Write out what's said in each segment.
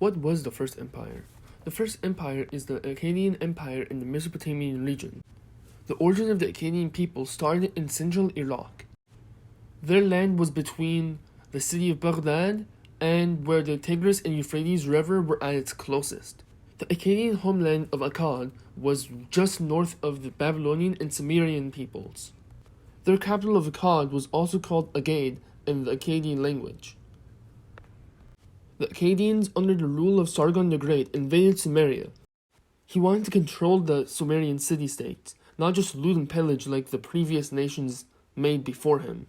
What was the first empire? The first empire is the Akkadian Empire in the Mesopotamian region. The origin of the Akkadian people started in central Iraq. Their land was between the city of Baghdad and where the Tigris and Euphrates River were at its closest. The Akkadian homeland of Akkad was just north of the Babylonian and Sumerian peoples. Their capital of Akkad was also called Agade in the Akkadian language. The Akkadians, under the rule of Sargon the Great, invaded Sumeria. He wanted to control the Sumerian city-states, not just loot and pillage like the previous nations made before him.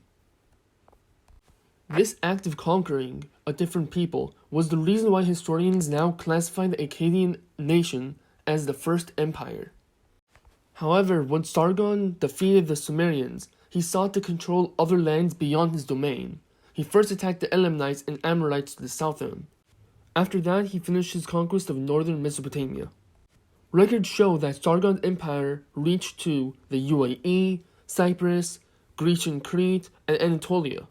This act of conquering a different people was the reason why historians now classify the Akkadian nation as the first empire. However, when Sargon defeated the Sumerians, he sought to control other lands beyond his domain. He first attacked the Elamites and Amorites to the south of him. After that, he finished his conquest of northern Mesopotamia. Records show that Sargon's empire reached to the UAE, Cyprus, Grecian Crete, and Anatolia.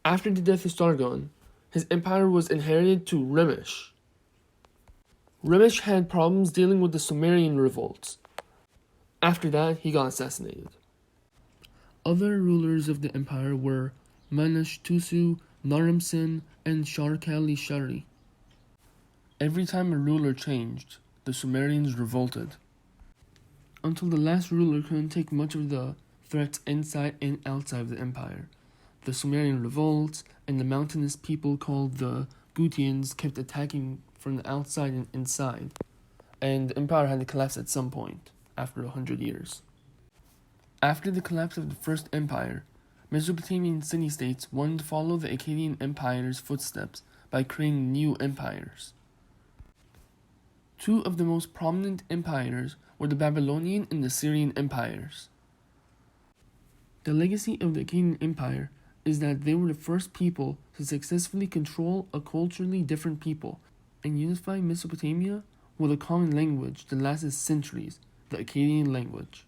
After the death of Sargon, his empire was inherited to Remish. Remish had problems dealing with the Sumerian revolts. After that, he got assassinated. Other rulers of the empire were Manashtusu, Naram-Sin, and Sharkali-Shari. Every time a ruler changed, the Sumerians revolted, until the last ruler couldn't take much of the threats inside and outside of the empire. The Sumerian revolts and the mountainous people called the Gutians kept attacking from the outside and inside, and the empire had to collapse at some point, after 100 years. After the collapse of the First Empire, Mesopotamian city-states wanted to follow the Akkadian Empire's footsteps by creating new empires. Two of the most prominent empires were the Babylonian and the Syrian empires. The legacy of the Akkadian Empire is that they were the first people to successfully control a culturally different people and unify Mesopotamia with a common language that lasted centuries, the Akkadian language.